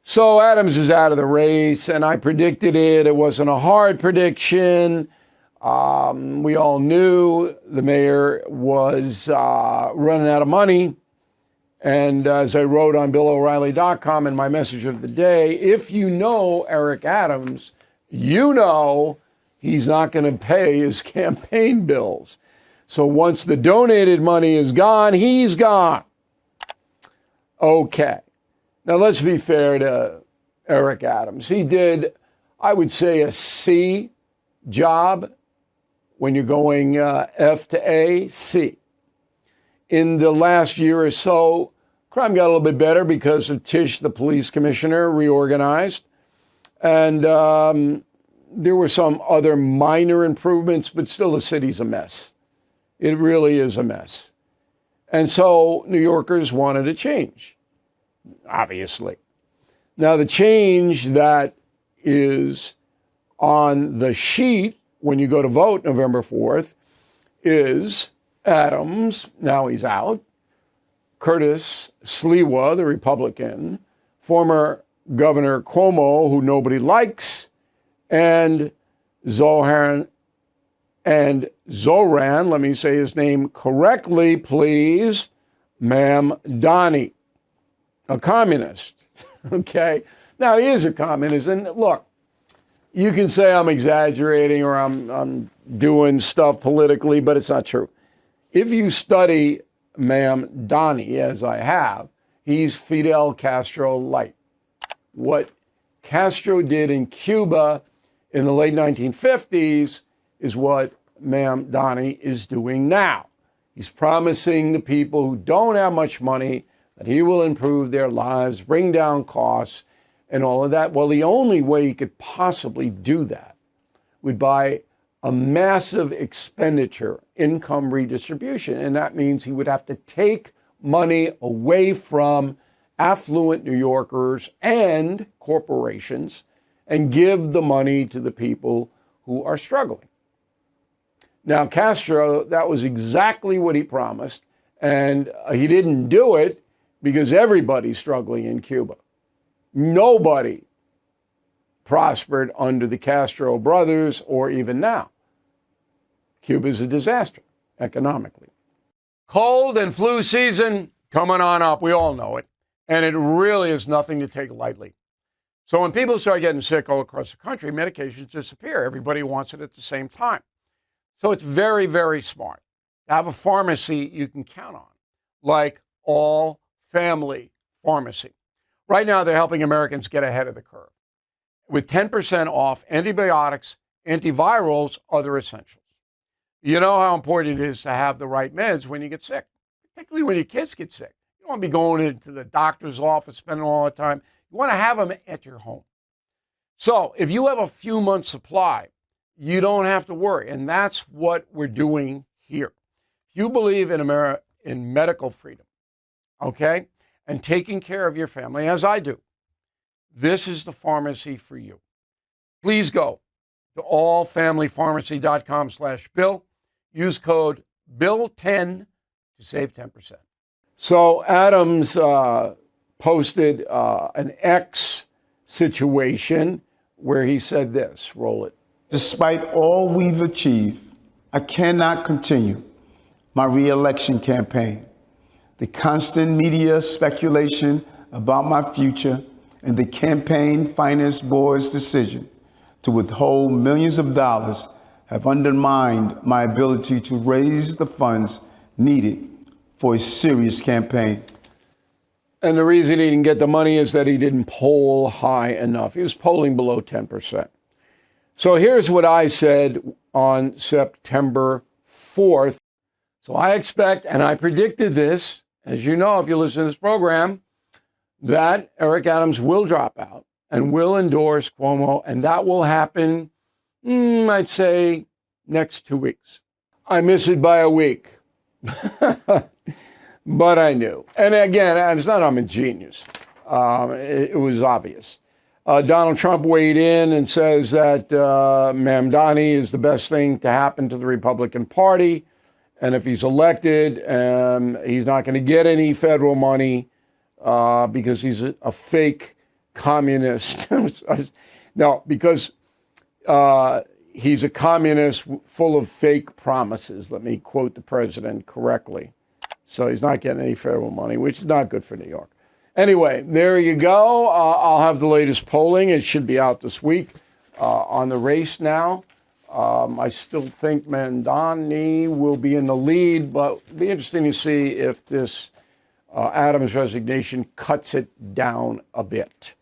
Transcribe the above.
So Adams is out of the race, and I predicted it. It wasn't a hard prediction. We all knew the mayor was running out of money. And as I wrote on BillO'Reilly.com in my message of the day, if you know Eric Adams, you know he's not going to pay his campaign bills. So once the donated money is gone, he's gone. Okay. Now, let's be fair to Eric Adams. He did, I would say, a C job when you're going F to A, C. In the last year or so, crime got a little bit better because of Tisch, the police commissioner, reorganized. And there were some other minor improvements, but still the city's a mess. It really is a mess. And so New Yorkers wanted a change. Obviously. Now, the change that is on the sheet when you go to vote November 4th is Adams, now he's out, Curtis Sliwa, the Republican, former Governor Cuomo, who nobody likes, and Zohran, let me say his name correctly, please, Mamdani. A communist, okay? Now, he is a communist, and look, you can say I'm exaggerating or I'm doing stuff politically, but it's not true. If you study Mamdani, as I have, he's Fidel Castro light. What Castro did in Cuba in the late 1950s is what Mamdani is doing now. He's promising the people who don't have much money that he will improve their lives, bring down costs, and all of that. Well, the only way he could possibly do that would by a massive expenditure, income redistribution. And that means he would have to take money away from affluent New Yorkers and corporations and give the money to the people who are struggling. Now, Castro, that was exactly what he promised, and he didn't do it because everybody's struggling in Cuba. Nobody prospered under the Castro brothers or even now. Cuba's a disaster economically. Cold and flu season coming on up. We all know it. And it really is nothing to take lightly. So when people start getting sick all across the country, medications disappear. Everybody wants it at the same time. So it's very, very smart to have a pharmacy you can count on, like All Family Pharmacy. Right now, they're helping Americans get ahead of the curve with 10% off antibiotics, antivirals, other essentials. You know how important it is to have the right meds when you get sick, particularly when your kids get sick. You don't want to be going into the doctor's office, spending all the time. You want to have them at your home. So if you have a few months' supply, you don't have to worry. And that's what we're doing here. If you believe in medical freedom, okay, and taking care of your family, as I do, this is the pharmacy for you. Please go to allfamilypharmacy.com/Bill. Use code BILL10 to save 10%. So Adams posted an X situation where he said this, roll it. Despite all we've achieved, I cannot continue my re-election campaign. The constant media speculation about my future and the campaign finance board's decision to withhold millions of dollars have undermined my ability to raise the funds needed for a serious campaign. And the reason he didn't get the money is that he didn't poll high enough. He was polling below 10%. So here's what I said on September 4th. So I expect, and I predicted this, as you know, if you listen to this program, that Eric Adams will drop out and will endorse Cuomo, and that will happen, I'd say, next 2 weeks. I miss it by a week. But I knew. And again, it's not I'm a genius. It was obvious. Donald Trump weighed in and says that Mamdani is the best thing to happen to the Republican Party. And if he's elected, he's not going to get any federal money because he's a fake communist. No, because he's a communist full of fake promises. Let me quote the president correctly. So he's not getting any federal money, which is not good for New York. Anyway, there you go. I'll have the latest polling. It should be out this week on the race now. I still think Mamdani will be in the lead, but it'll be interesting to see if this Adams resignation cuts it down a bit.